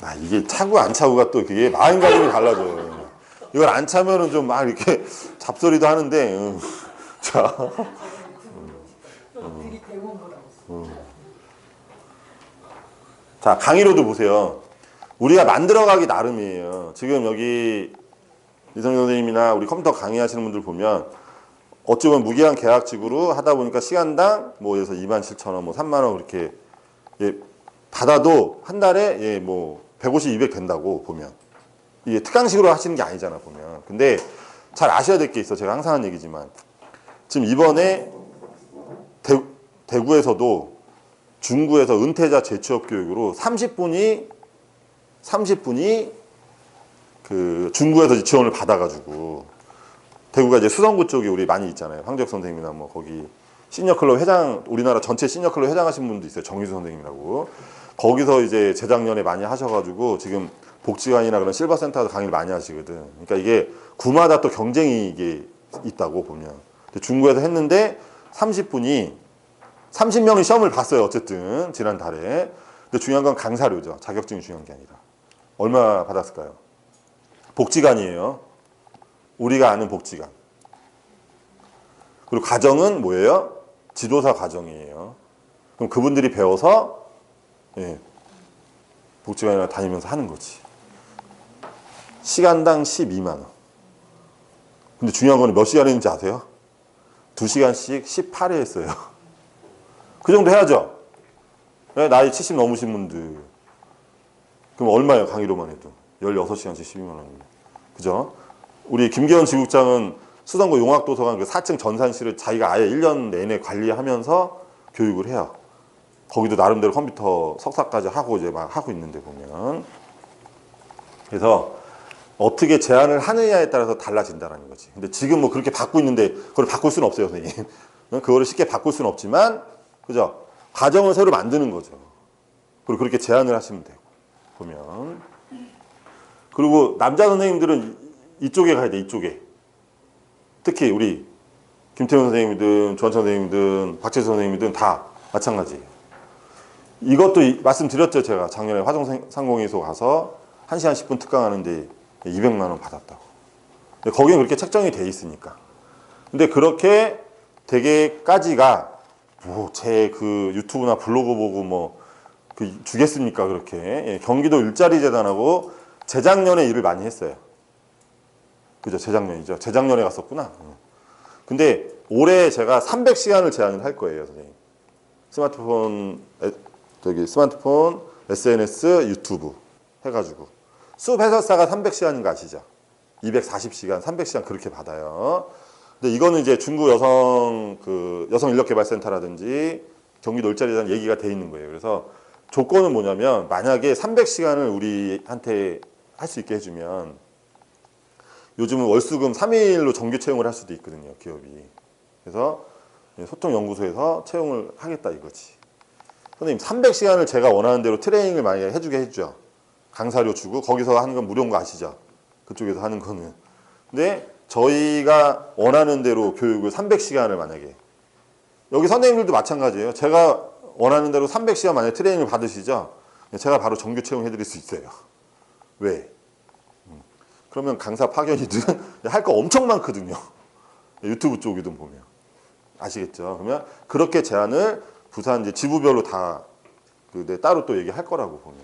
아, 이게 차고 안 차고가 또 그게 마음가짐이 달라져요. 이걸 안 차면은 좀 막 이렇게 잡소리도 하는데, 자. 자, 강의로도 보세요. 우리가 만들어가기 나름이에요. 지금 여기 이성경 선생님이나 우리 컴퓨터 강의하시는 분들 보면 어찌 보면 무기한 계약직으로 하다 보니까 시간당 뭐 예를 들어서 27,000원, 뭐 3만 원 그렇게 예, 받아도 한 달에 예, 뭐 150, 200 된다고 보면 이게 특강식으로 하시는 게 아니잖아 보면. 근데 잘 아셔야 될 게 있어. 제가 항상 하는 얘기지만 지금 이번에 대구에서도 중구에서 은퇴자 재취업 교육으로 30분이 그 중구에서 지원을 받아가지고 대구가 이제 수성구 쪽에 우리 많이 있잖아요. 황재혁 선생님이나 뭐 거기 시니어클럽 회장, 우리나라 전체 시니어클럽 회장하신 분도 있어요. 정희수 선생님이라고. 거기서 이제 재작년에 많이 하셔가지고 지금 복지관이나 그런 실버센터에서 강의를 많이 하시거든. 그러니까 이게 구마다 또 경쟁이 이게 있다고 보면. 중구에서 했는데 30명이 시험을 봤어요. 어쨌든 지난달에. 근데 중요한 건 강사료죠. 자격증이 중요한 게 아니라. 얼마 받았을까요? 복지관이에요. 우리가 아는 복지관. 그리고 과정은 뭐예요? 지도사 과정이에요. 그럼 그분들이 배워서 예, 복지관에 다니면서 하는 거지. 시간당 12만 원. 근데 중요한 건 몇 시간 했는지 아세요? 2시간씩 18회 했어요. 그 정도 해야죠. 나이 70 넘으신 분들. 그럼 얼마예요? 강의로만 해도. 16시간씩 12만 원이면. 그죠? 우리 김기현 지국장은 수성구 용학도서관 그 4층 전산실을 자기가 아예 1년 내내 관리하면서 교육을 해요. 거기도 나름대로 컴퓨터 석사까지 하고 이제 막 하고 있는데 보면. 그래서 어떻게 제안을 하느냐에 따라서 달라진다는 거지. 근데 지금 뭐 그렇게 받고 있는데 그걸 바꿀 수는 없어요, 선생님. 그거를 쉽게 바꿀 수는 없지만, 그죠? 과정을 새로 만드는 거죠. 그리고 그렇게 제안을 하시면 되고, 보면. 그리고 남자 선생님들은 이쪽에 가야 돼, 이쪽에. 특히 우리 김태훈 선생님이든 조한천 선생님이든 박재수 선생님이든 다 마찬가지예요. 이것도 말씀드렸죠. 제가 작년에 화성상공회소 가서 1시간 10분 특강하는데 200만 원 받았다고. 거기는 그렇게 책정이 돼 있으니까. 근데 그렇게 되게까지가 뭐 제 그 유튜브나 블로그 보고 뭐 그 주겠습니까 그렇게. 예, 경기도 일자리 재단하고 재작년에 일을 많이 했어요. 그죠? 재작년이죠. 재작년에 갔었구나. 근데 올해 제가 300시간을 제안을 할 거예요, 선생님. 스마트폰, SNS, 유튜브 해가지고. 수업 해설사가 300시간인 거 아시죠? 240시간, 300시간 그렇게 받아요. 근데 이거는 이제 중구 여성 인력개발센터라든지 경기도 일자리에 대한 얘기가 돼 있는 거예요. 그래서 조건은 뭐냐면 만약에 300시간을 우리한테 할 수 있게 해주면 요즘은 월수금 3일로 정규 채용을 할 수도 있거든요, 기업이. 그래서 소통연구소에서 채용을 하겠다 이거지. 선생님 300시간을 제가 원하는 대로 트레이닝을 많이 해주게 해주죠. 강사료 주고 거기서 하는 건 무료인 거 아시죠? 그쪽에서 하는 거는. 근데 저희가 원하는 대로 교육을 300시간을 만약에 여기 선생님들도 마찬가지예요. 제가 원하는 대로 300시간 만약에 트레이닝을 받으시죠? 제가 바로 정규 채용해 드릴 수 있어요. 왜? 그러면 강사 파견이든 할 거 엄청 많거든요. 유튜브 쪽이든 보면. 아시겠죠? 그러면 그렇게 제안을 부산 이제 지부별로 다 따로 또 얘기할 거라고 보면.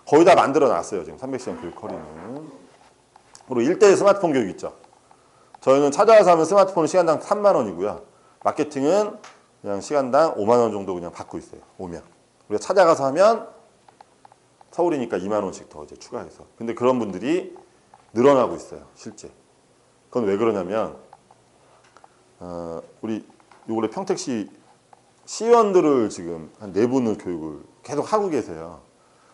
거의 다 만들어 놨어요. 지금 300시간 교육 커리는. 그리고 1대1 스마트폰 교육 있죠. 저희는 찾아와서 하면 스마트폰은 시간당 3만 원이고요. 마케팅은 그냥 시간당 5만 원 정도 그냥 받고 있어요. 오면. 우리가 찾아가서 하면 서울이니까 2만 원씩 더 이제 추가해서. 근데 그런 분들이 늘어나고 있어요. 실제. 그건 왜 그러냐면 우리 요번에 평택시 시의원들을 지금 한 4분을 교육을 계속 하고 계세요.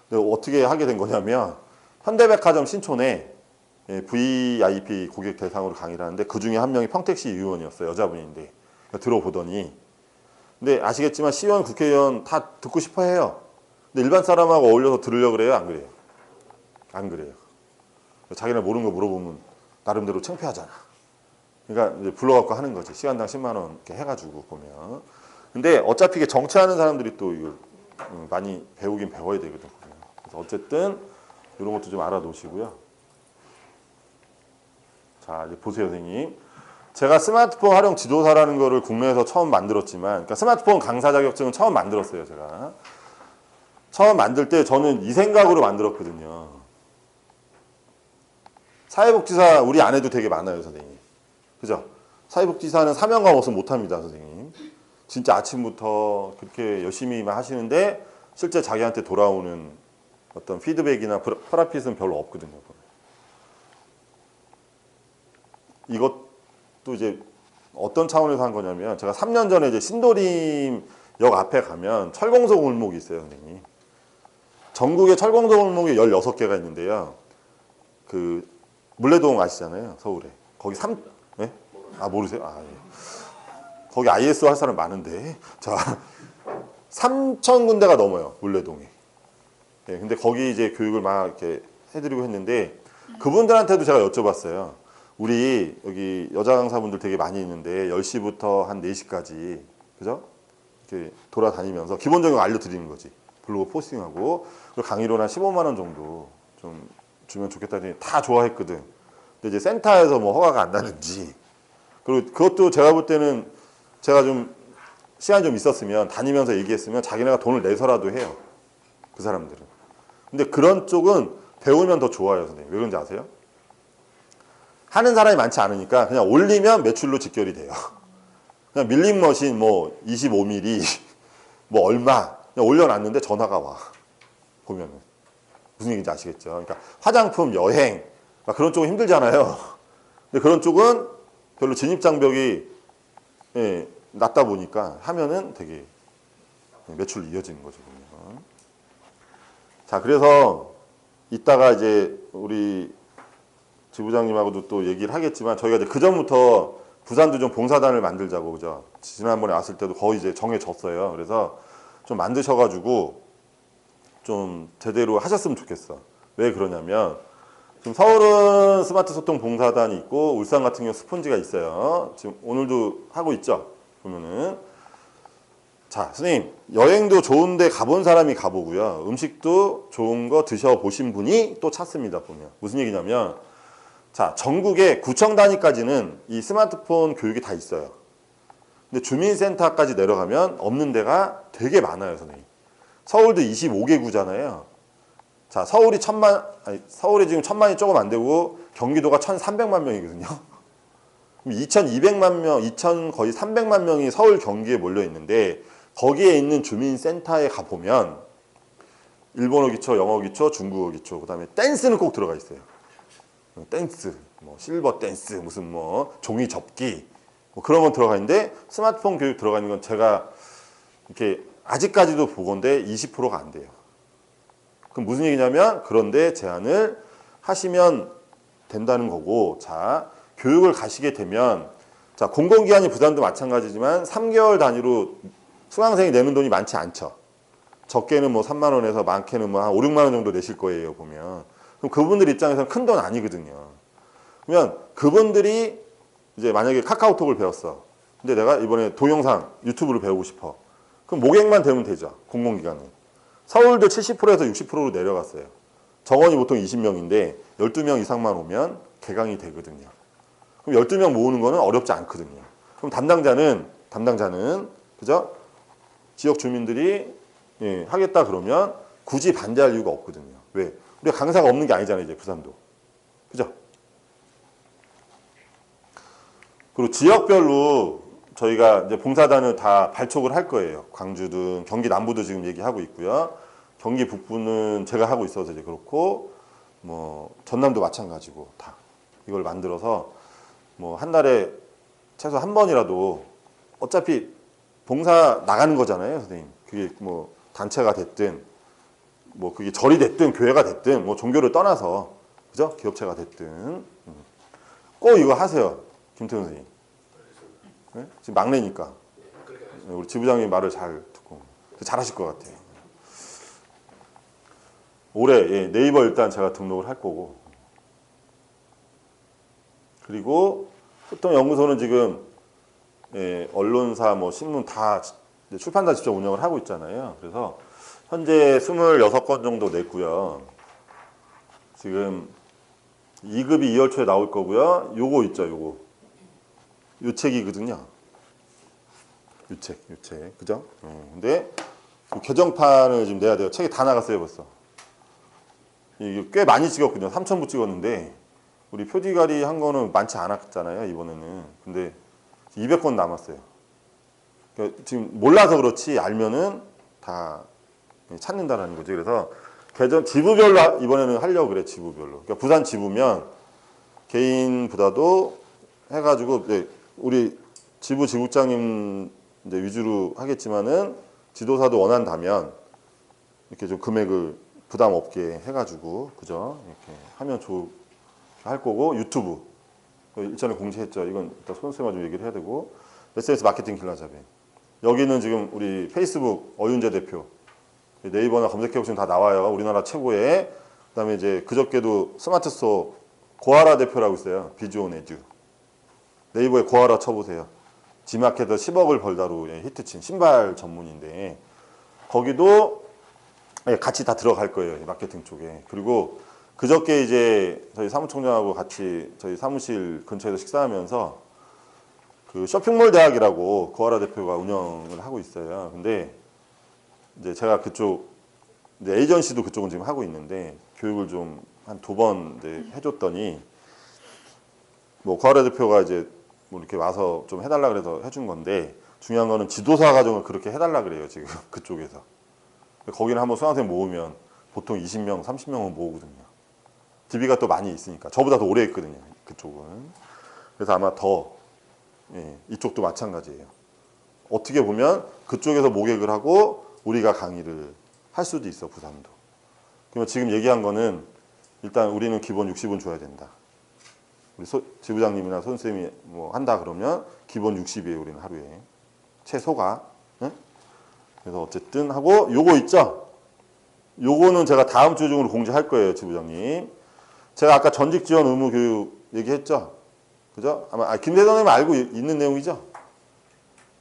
근데 어떻게 하게 된 거냐면 현대백화점 신촌에 VIP 고객 대상으로 강의를 하는데 그 중에 한 명이 평택시 의원이었어요. 여자분인데 들어보더니 근데 아시겠지만 시의원, 국회의원 다 듣고 싶어 해요. 근데 일반 사람하고 어울려서 들으려고 그래요? 안 그래요? 안 그래요. 자기네 모르는 거 물어보면 나름대로 창피하잖아. 그러니까 이제 불러갖고 하는 거지. 시간당 10만 원 이렇게 해가지고 보면. 근데 어차피 이게 정치하는 사람들이 또 이걸 많이 배우긴 배워야 되거든. 그래서 어쨌든 이런 것도 좀 알아놓으시고요. 자, 이제 보세요, 선생님. 제가 스마트폰 활용 지도사라는 거를 국내에서 처음 만들었지만, 그러니까 스마트폰 강사 자격증은 처음 만들었어요, 제가. 처음 만들 때 저는 이 생각으로 만들었거든요. 사회복지사 우리 안에도 되게 많아요, 선생님. 그죠? 사회복지사는 사명감 없으면 못합니다, 선생님. 진짜 아침부터 그렇게 열심히만 하시는데 실제 자기한테 돌아오는 어떤 피드백이나 프라핏은 별로 없거든요. 이것도 이제 어떤 차원에서 한 거냐면 제가 3년 전에 이제 신도림역 앞에 가면 철공소 골목이 있어요, 선생님. 전국에 철공소 골목이 16개가 있는데요. 그 물레동 아시잖아요, 서울에. 거기 네? 아, 모르세요? 아, 예. 거기 IS 할 사람 많은데. 자, 3,000군데가 넘어요, 물레동에. 예, 근데 거기 이제 교육을 막 이렇게 해드리고 했는데 그분들한테도 제가 여쭤봤어요. 우리 여기 여자 강사분들 되게 많이 있는데 10시부터 한 4시까지 그죠? 이렇게 돌아다니면서 기본적인 거 알려드리는 거지. 블로그 포스팅하고 그리고 강의료는 한 15만 원 정도 좀 주면 좋겠다니 다 좋아했거든. 근데 이제 센터에서 뭐 허가가 안 나는지 그리고 그것도 제가 볼 때는 제가 좀 시간이 좀 있었으면 다니면서 얘기했으면 자기네가 돈을 내서라도 해요. 그 사람들은. 근데 그런 쪽은 배우면 더 좋아요, 선생님. 왜 그런지 아세요? 하는 사람이 많지 않으니까 그냥 올리면 매출로 직결이 돼요. 그냥 밀링 머신 뭐 25mm 뭐 얼마 그냥 올려놨는데 전화가 와. 보면은 무슨 얘기인지 아시겠죠? 그러니까 화장품, 여행 그런 쪽은 힘들잖아요. 근데 그런 쪽은 별로 진입 장벽이 낮다 보니까 하면은 되게 매출로 이어지는 거죠. 보면. 자, 그래서 이따가 이제 우리 지부장님하고도 또 얘기를 하겠지만 저희가 이제 그 전부터 부산도 좀 봉사단을 만들자고 그죠? 지난번에 왔을 때도 거의 이제 정해졌어요. 그래서 좀 만드셔가지고 좀 제대로 하셨으면 좋겠어. 왜 그러냐면 지금 서울은 스마트 소통 봉사단이 있고 울산 같은 경우 스폰지가 있어요. 지금 오늘도 하고 있죠. 보면은 자, 선생님 여행도 좋은데 가본 사람이 가보고요. 음식도 좋은 거 드셔보신 분이 또 찾습니다. 보면 무슨 얘기냐면 자, 전국에 구청 단위까지는 이 스마트폰 교육이 다 있어요. 근데 주민센터까지 내려가면 없는 데가 되게 많아요, 선생님. 서울도 25개구잖아요. 자, 서울이 서울이 지금 1,000만이 조금 안 되고 경기도가 1,300만 명이거든요. 그럼 2,200만 명, 거의 300만 명이 서울 경기에 몰려 있는데 거기에 있는 주민센터에 가 보면 일본어 기초, 영어 기초, 중국어 기초, 그다음에 댄스는 꼭 들어가 있어요. 댄스, 뭐 실버 댄스, 무슨 뭐 종이 접기, 뭐 그런 건 들어가 있는데 스마트폰 교육 들어가 있는 건 제가 이렇게 아직까지도 보건데 20%가 안 돼요. 그럼 무슨 얘기냐면 그런데 제한을 하시면 된다는 거고, 자, 교육을 가시게 되면 자, 공공기관이 부산도 마찬가지지만 3개월 단위로 수강생이 내는 돈이 많지 않죠. 적게는 뭐 3만 원에서 많게는 뭐 한 5, 6만 원 정도 내실 거예요, 보면. 그럼 그분들 입장에서는 큰 돈 아니거든요. 그러면 그분들이 이제 만약에 카카오톡을 배웠어. 근데 내가 이번에 동영상, 유튜브를 배우고 싶어. 그럼 모객만 되면 되죠, 공공기관은. 서울도 70%에서 60%로 내려갔어요. 정원이 보통 20명인데 12명 이상만 오면 개강이 되거든요. 그럼 12명 모으는 거는 어렵지 않거든요. 그럼 담당자는 그죠? 지역 주민들이 하겠다 그러면 굳이 반대할 이유가 없거든요. 왜? 우리가 강사가 없는 게 아니잖아요, 이제 부산도. 그죠? 그리고 지역별로 저희가 이제 봉사단을 다 발족을 할 거예요. 광주든 경기 남부도 지금 얘기하고 있고요. 경기 북부는 제가 하고 있어서 이제 그렇고 뭐 전남도 마찬가지고 다 이걸 만들어서 뭐 한 달에 최소 한 번이라도 어차피 봉사 나가는 거잖아요, 선생님. 그게 뭐 단체가 됐든 뭐 그게 절이 됐든 교회가 됐든 뭐 종교를 떠나서 그죠? 기업체가 됐든 꼭 이거 하세요, 김태훈 선생님. 네? 지금 막내니까 우리 지부장님 말을 잘 듣고 잘하실 것 같아요. 올해 네이버 일단 제가 등록을 할 거고, 그리고 소통연구소는 지금 언론사 뭐 신문 다 출판사 직접 운영을 하고 있잖아요. 그래서 현재 26건 정도 냈고요. 지금 2급이 2월 초에 나올 거고요. 요거 있죠, 요거. 요 책이거든요. 요 책. 그죠? 근데 개정판을 지금 내야 돼요. 책이 다 나갔어요, 벌써. 이게 꽤 많이 찍었거든요. 3,000부 찍었는데 우리 표지가리 한 거는 많지 않았잖아요, 이번에는. 근데 200권 남았어요. 그러니까 지금 몰라서 그렇지 알면은 다 찾는다라는 거죠. 그래서 지부별로 이번에는 하려고 그래, 지부별로. 그러니까 부산 지부면 개인보다도 해가지고 우리 지부장님 이제 위주로 하겠지만은 지도사도 원한다면 이렇게 좀 금액을 부담 없게 해가지고 그죠? 이렇게 하면 할 거고 유튜브 일전에 공지했죠. 이건 일단 손쌤과 좀 얘기를 해야 되고 SNS 마케팅 킬러잡이 여기는 지금 우리 페이스북 어윤재 대표 네이버나 검색해보시면 다 나와요. 우리나라 최고의. 그다음에 이제 그저께도 스마트스토어 고아라 대표라고 있어요. 비주온 에듀. 네이버에 고아라 쳐보세요. 지마켓에서 10억을 벌다로 히트친 신발 전문인데 거기도 같이 다 들어갈 거예요. 마케팅 쪽에. 그리고 그저께 이제 저희 사무총장하고 같이 저희 사무실 근처에서 식사하면서 그 쇼핑몰 대학이라고 고아라 대표가 운영을 하고 있어요. 근데 이제 제가 그쪽 이제 에이전시도 그쪽은 지금 하고 있는데 교육을 좀 한 2번 해줬더니 뭐 고아라 대표가 이제 뭐 이렇게 와서 좀 해달라 그래서 해준 건데 중요한 거는 지도사 과정을 그렇게 해달라 그래요 지금 그쪽에서. 거기는 한번 수강생 모으면 보통 20명, 30명은 모으거든요. DB가 또 많이 있으니까 저보다 더 오래 했거든요 그쪽은. 그래서 아마 더 이쪽도 마찬가지예요. 어떻게 보면 그쪽에서 모객을 하고 우리가 강의를 할 수도 있어 부산도. 그러면 지금 얘기한 거는 일단 우리는 기본 60은 줘야 된다. 우리 지부장님이나 손쌤이 뭐 한다 그러면 기본 60이에요 우리는 하루에 최소가. 네? 그래서 어쨌든 하고 요거 있죠. 요거는 제가 다음 주 중으로 공지할 거예요 지부장님. 제가 아까 전직 지원 의무 교육 얘기했죠. 그죠? 아마 김대선님 알고 있는 내용이죠.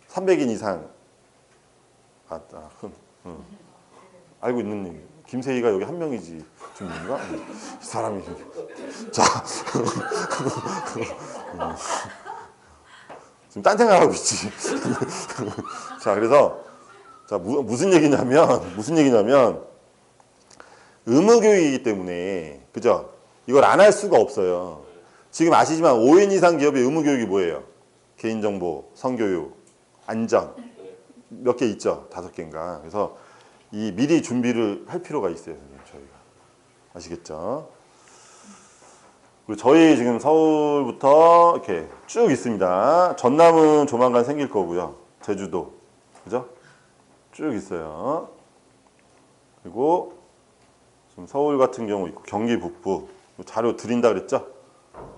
300인 이상. 알고 있는 내용. 김세희가 여기 한 명이지. 좀 뭔가? 이 사람이. 자. 지금 딴 생각하고 있지. 자, 그래서, 자, 무슨 얘기냐면, 의무교육이기 때문에, 그죠? 이걸 안 할 수가 없어요. 지금 아시지만 5인 이상 기업의 의무교육이 뭐예요? 개인정보, 성교육, 안전. 몇 개 있죠? 5개인가. 그래서 이 미리 준비를 할 필요가 있어요. 저희가. 아시겠죠? 그리고 저희 지금 서울부터 이렇게 쭉 있습니다. 전남은 조만간 생길 거고요. 제주도. 그죠? 쭉 있어요. 그리고 지금 서울 같은 경우 있고 경기 북부. 자료 드린다 그랬죠?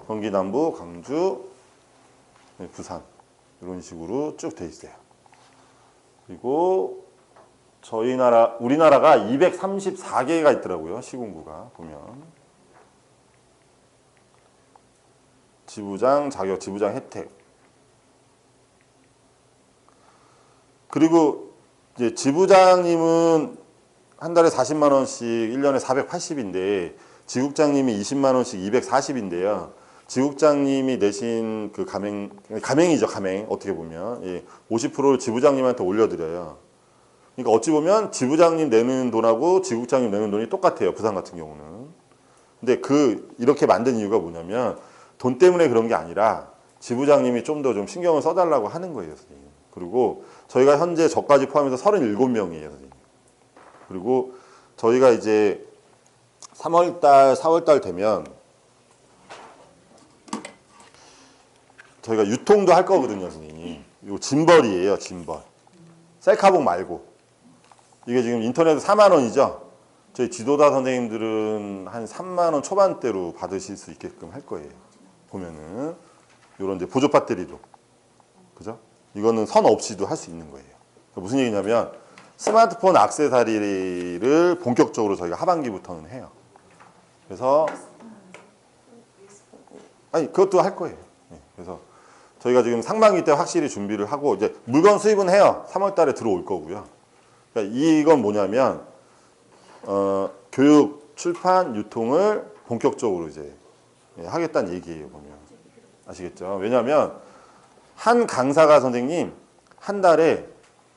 경기 남부, 광주, 부산. 이런 식으로 쭉 돼 있어요. 그리고 우리나라가 234개가 있더라고요. 시군구가 보면. 지부장 자격, 지부장 혜택. 그리고 이제 지부장님은 한 달에 40만 원씩 1년에 480인데 지국장님이 20만 원씩 240인데요. 지국장님이 내신 그 가맹이죠, 가맹. 어떻게 보면 50%를 지부장님한테 올려드려요. 그러니까 어찌 보면 지부장님 내는 돈하고 지국장님 내는 돈이 똑같아요. 부산 같은 경우는. 근데 이렇게 만든 이유가 뭐냐면 돈 때문에 그런 게 아니라 지부장님이 좀 더 좀 신경을 써달라고 하는 거예요, 선생님. 그리고 저희가 현재 저까지 포함해서 37명이에요, 선생님. 그리고 저희가 이제 3월달, 4월달 되면 저희가 유통도 할 거거든요, 선생님. 이거 짐벌이에요, 짐벌. 셀카봉 말고. 이게 지금 인터넷에 4만 원이죠. 저희 지도자 선생님들은 한 3만 원 초반대로 받으실 수 있게끔 할 거예요. 보면은 이런 이제 보조 배터리도, 그죠? 이거는 선 없이도 할 수 있는 거예요. 그러니까 무슨 얘기냐면 스마트폰 액세서리를 본격적으로 저희가 하반기부터는 해요. 그래서 그것도 할 거예요. 그래서 저희가 지금 상반기 때 확실히 준비를 하고 이제 물건 수입은 해요. 3월 달에 들어올 거고요. 그러니까 이건 뭐냐면 교육, 출판, 유통을 본격적으로 이제 하겠다는 얘기예요, 보면. 아시겠죠? 왜냐하면 한 강사가 선생님 한 달에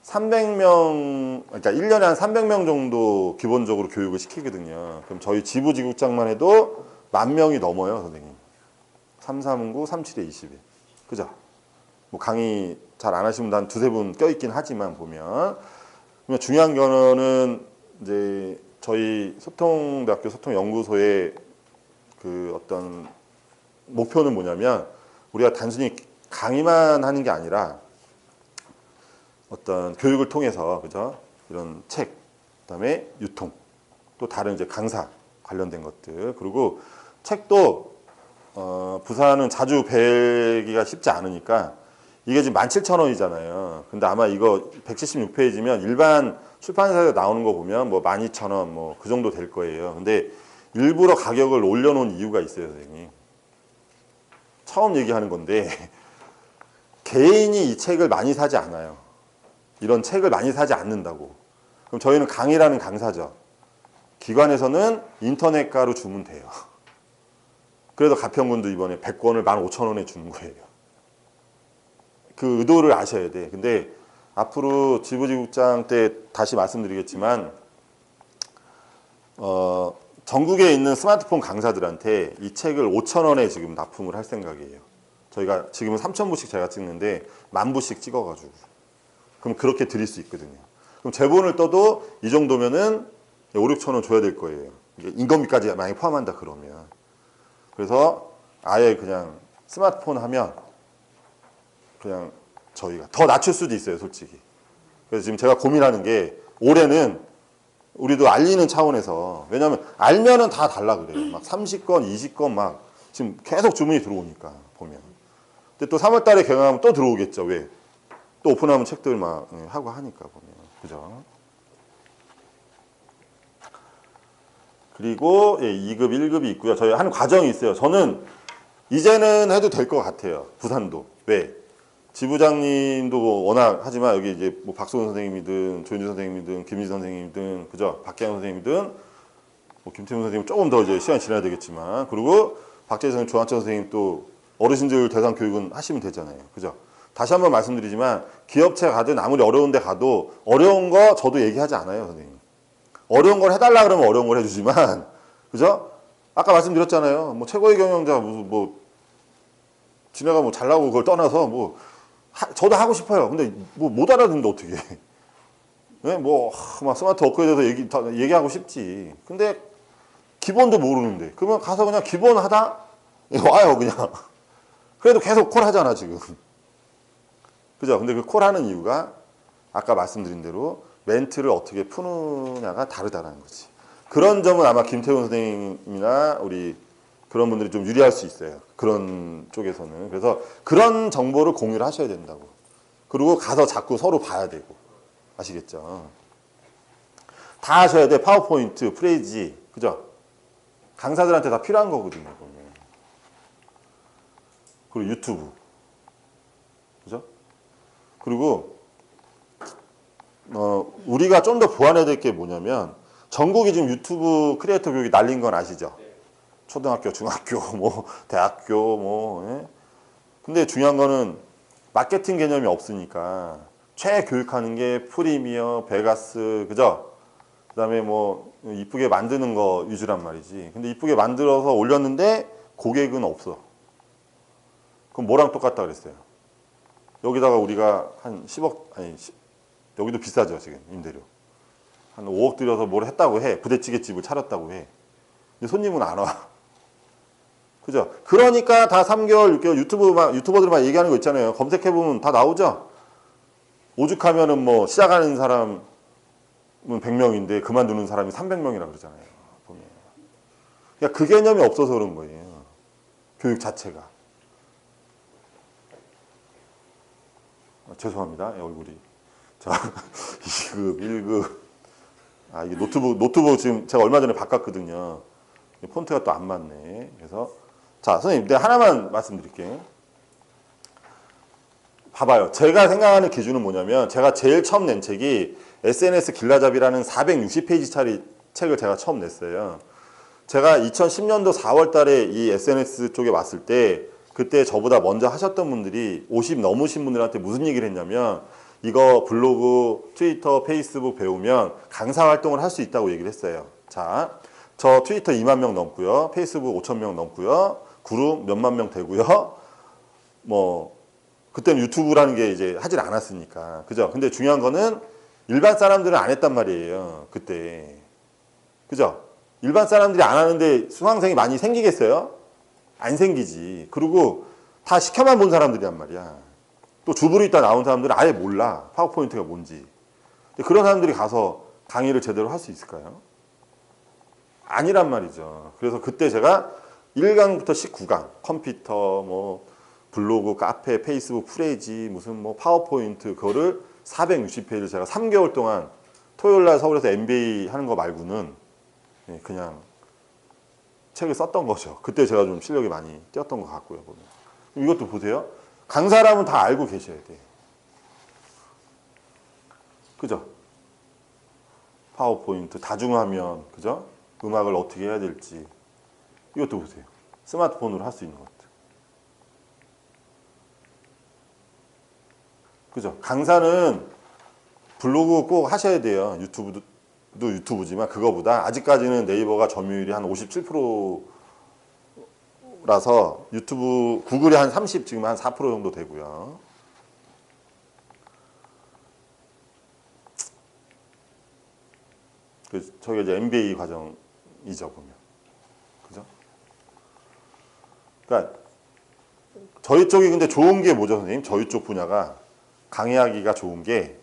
300명, 그러니까 1년에 한 300명 정도 기본적으로 교육을 시키거든요. 그럼 저희 지부지국장만 해도 10,000명이 넘어요, 선생님. 339, 37에 21. 그죠? 뭐 강의 잘 안 하시는 분 한 두세 분 껴있긴 하지만 보면. 중요한 거는 이제 저희 소통대학교 소통연구소의 그 어떤 목표는 뭐냐면 우리가 단순히 강의만 하는 게 아니라 어떤 교육을 통해서 그죠? 이런 책, 그다음에 유통, 또 다른 이제 강사 관련된 것들 그리고 책도 부산은 자주 뵈기가 쉽지 않으니까 이게 지금 17,000원이잖아요. 근데 아마 이거 176페이지면 일반 출판사에서 나오는 거 보면 뭐 12,000원 뭐 그 정도 될 거예요. 근데 일부러 가격을 올려놓은 이유가 있어요, 선생님. 처음 얘기하는 건데 개인이 이 책을 많이 사지 않아요. 이런 책을 많이 사지 않는다고. 그럼 저희는 강의라는 강사죠. 기관에서는 인터넷가로 주면 돼요. 그래서 가평군도 이번에 100권을 15,000원에 주는 거예요. 그 의도를 아셔야 돼. 근데 앞으로 지부지국장 때 다시 말씀드리겠지만 전국에 있는 스마트폰 강사들한테 이 책을 5,000원에 지금 납품을 할 생각이에요. 저희가 지금은 3,000부씩 제가 찍는데 10,000부씩 찍어가지고 그럼 그렇게 드릴 수 있거든요. 그럼 제본을 떠도 이 정도면은 5,000~6,000원 줘야 될 거예요. 인건비까지 만약에 포함한다 그러면. 그래서 아예 그냥 스마트폰 하면 그냥 저희가 더 낮출 수도 있어요, 솔직히. 그래서 지금 제가 고민하는 게 올해는 우리도 알리는 차원에서 왜냐하면 알면은 다 달라 그래요. 막 30건, 20건 막 지금 계속 주문이 들어오니까 보면. 근데 또 3월 달에 개강하면 또 들어오겠죠. 왜? 또 오픈하면 책들 막 하고 하니까 보면. 그죠? 그리고 2급, 1급이 있고요. 저희 한 과정이 있어요. 저는 이제는 해도 될 것 같아요. 부산도. 왜? 지부장님도 워낙 하지만 여기 이제 뭐 박소은 선생님이든 조윤주 선생님이든 김지 선생님이든 그죠? 박기영 선생님이든 뭐 김태훈 선생님 조금 더 이제 시간이 지나야 되겠지만 그리고 박재희 선생님, 조한천 선생님 또 어르신들 대상 교육은 하시면 되잖아요. 그죠? 다시 한번 말씀드리지만 기업체 가든 아무리 어려운 데 가도 어려운 거 저도 얘기하지 않아요, 선생님. 어려운 걸 해달라 그러면 어려운 걸 해주지만 그죠? 아까 말씀드렸잖아요. 뭐 최고의 경영자 무슨 뭐 지네가 뭐 잘나고 그걸 떠나서 뭐 저도 하고 싶어요. 근데 뭐 못 알아듣는데 어떻게? 네? 뭐 막 스마트 업그레이드해서 얘기하고 싶지. 근데 기본도 모르는데 그러면 가서 그냥 기본 하다 와요 그냥. 그래도 계속 콜 하잖아 지금. 그죠? 근데 그 콜 하는 이유가 아까 말씀드린 대로 멘트를 어떻게 푸느냐가 다르다는 거지. 그런 점은 아마 김태훈 선생님이나 우리 그런 분들이 좀 유리할 수 있어요. 그런 쪽에서는. 그래서 그런 정보를 공유를 하셔야 된다고. 그리고 가서 자꾸 서로 봐야 되고. 아시겠죠? 다 하셔야 돼. 파워포인트, 프레이지. 그죠? 강사들한테 다 필요한 거거든요. 보면. 그리고 유튜브. 그죠? 그리고 우리가 좀 더 보완해야 될 게 뭐냐면 전국이 지금 유튜브 크리에이터 교육이 날린 건 아시죠? 초등학교, 중학교, 뭐 대학교, 뭐. 예? 근데 중요한 거는 마케팅 개념이 없으니까 최교육하는 게 프리미어, 베가스, 그죠? 그다음에 뭐 이쁘게 만드는 거 위주란 말이지. 근데 이쁘게 만들어서 올렸는데 고객은 없어. 그럼 뭐랑 똑같다 그랬어요? 여기다가 우리가 한 10억 아니 여기도 비싸죠 지금 임대료. 한 5억 들여서 뭘 했다고 해. 부대찌개집을 차렸다고 해. 근데 손님은 안 와. 그죠? 그러니까 다 3개월, 6개월 유튜버들만 얘기하는 거 있잖아요. 검색해보면 다 나오죠? 오죽하면은 뭐 시작하는 사람은 100명인데 그만두는 사람이 300명이라 그러잖아요. 보면. 그러니까 그 개념이 없어서 그런 거예요. 교육 자체가. 죄송합니다. 얼굴이. 자, 2급, 1급. 아, 이게 노트북 지금 제가 얼마 전에 바꿨거든요. 폰트가 또 안 맞네. 그래서 자, 선생님, 내가 하나만 말씀드릴게요. 봐봐요. 제가 생각하는 기준은 뭐냐면 제가 제일 처음 낸 책이 SNS 길라잡이라는 460페이지짜리 책을 제가 처음 냈어요. 제가 2010년도 4월 달에 이 SNS 쪽에 왔을 때 그때 저보다 먼저 하셨던 분들이 50 넘으신 분들한테 무슨 얘기를 했냐면 이거 블로그, 트위터, 페이스북 배우면 강사 활동을 할 수 있다고 얘기를 했어요. 자, 저 트위터 2만 명 넘고요. 페이스북 5천 명 넘고요. 그룹 몇만 명 되고요. 뭐 그때는 유튜브라는 게 이제 하질 않았으니까. 그죠? 근데 중요한 거는 일반 사람들은 안 했단 말이에요. 그때. 그죠? 일반 사람들이 안 하는데 수강생이 많이 생기겠어요? 안 생기지. 그리고 다 시켜만 본 사람들이란 말이야. 또 주부로 있다 나온 사람들은 아예 몰라. 파워포인트가 뭔지. 근데 그런 사람들이 가서 강의를 제대로 할 수 있을까요? 아니란 말이죠. 그래서 그때 제가 1강부터 19강, 컴퓨터, 뭐, 블로그, 카페, 페이스북, 프레이지, 무슨 뭐, 파워포인트, 그거를 460페이지를 제가 3개월 동안 토요일 날 서울에서 MBA 하는 거 말고는 그냥 책을 썼던 거죠. 그때 제가 좀 실력이 많이 뛰었던 것 같고요. 보면. 이것도 보세요. 강사라면 다 알고 계셔야 돼. 그죠? 파워포인트, 다중화면, 그죠? 음악을 어떻게 해야 될지. 이것도 보세요. 스마트폰으로 할 수 있는 것들. 그죠? 강사는 블로그 꼭 하셔야 돼요. 유튜브도 유튜브지만 그거보다 아직까지는 네이버가 점유율이 한 57%라서 유튜브, 구글이 한 30, 지금 한 4% 정도 되고요. 저게 이제 MBA 과정이죠, 보면. 그죠? 그러니까 저희 쪽이 근데 좋은 게 뭐죠, 선생님? 저희 쪽 분야가 강의하기가 좋은 게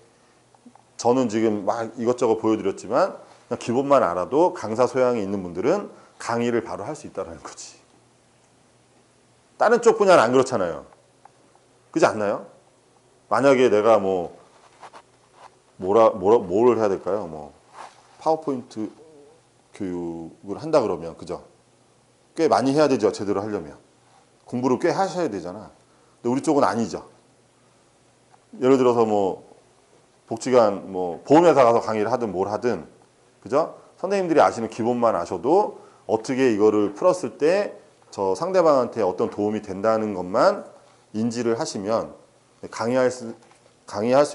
저는 지금 막 이것저것 보여드렸지만 그냥 기본만 알아도 강사 소양이 있는 분들은 강의를 바로 할 수 있다는 거지. 다른 쪽 분야는 안 그렇잖아요. 그렇지 않나요? 만약에 내가 뭘 해야 될까요? 뭐 파워포인트 교육을 한다 그러면 그죠? 꽤 많이 해야 되죠. 제대로 하려면. 공부를 꽤 하셔야 되잖아. 근데 우리 쪽은 아니죠. 예를 들어서 뭐 복지관 뭐 보험회사 가서 강의를 하든 뭘 하든 그죠? 선생님들이 아시는 기본만 아셔도 어떻게 이거를 풀었을 때 저 상대방한테 어떤 도움이 된다는 것만 인지를 하시면 강의할 수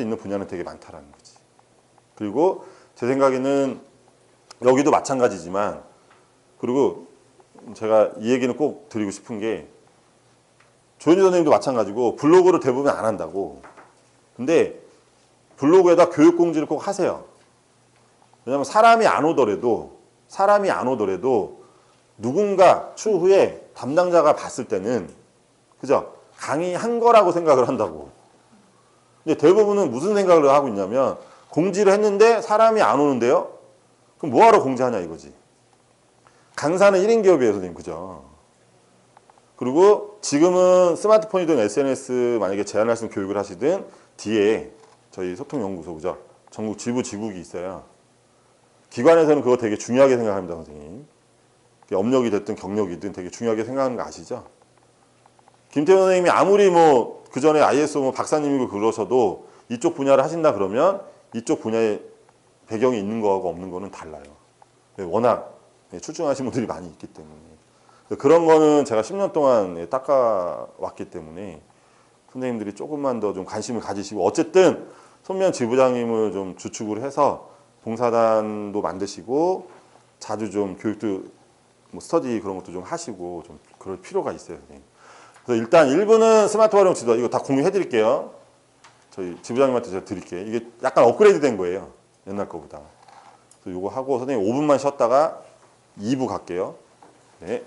있는 분야는 되게 많다라는 거지. 그리고 제 생각에는 여기도 마찬가지지만 그리고 제가 이 얘기는 꼭 드리고 싶은 게 조현주 선생님도 마찬가지고 블로그를 대부분 안 한다고. 근데 블로그에다 교육 공지를 꼭 하세요. 왜냐하면 사람이 안 오더라도 누군가 추후에 담당자가 봤을 때는 그죠? 강의한 거라고 생각을 한다고. 근데 대부분은 무슨 생각을 하고 있냐면 공지를 했는데 사람이 안 오는데요? 그럼 뭐하러 공지하냐 이거지. 강사는 1인 기업이에요, 선생님. 그죠? 그리고 지금은 스마트폰이든 SNS 만약에 제안할 수 있는 교육을 하시든 뒤에 저희 소통연구소, 그죠? 전국 지부 지국이 있어요. 기관에서는 그거 되게 중요하게 생각합니다, 선생님. 업력이 됐든 경력이든 되게 중요하게 생각하는 거 아시죠? 김태현 선생님이 아무리 뭐 그 전에 ISO 뭐 박사님이고 그러셔도 이쪽 분야를 하신다 그러면 이쪽 분야에 배경이 있는 거하고 없는 거는 달라요. 워낙 출중하신 분들이 많이 있기 때문에. 그런 거는 제가 10년 동안 닦아왔기 때문에 선생님들이 조금만 더 좀 관심을 가지시고 어쨌든 손면 지부장님을 좀 주축을 해서 봉사단도 만드시고 자주 좀 교육도 뭐 스터디 그런 것도 좀 하시고 좀 그럴 필요가 있어요. 선생님. 그래서 일단 1부는 스마트 활용 지도 이거 다 공유해 드릴게요. 저희 지부장님한테 제가 드릴게요. 이게 약간 업그레이드 된 거예요. 옛날 거보다. 그래서 이거 하고 선생님 5분만 쉬었다가 2부 갈게요. 네.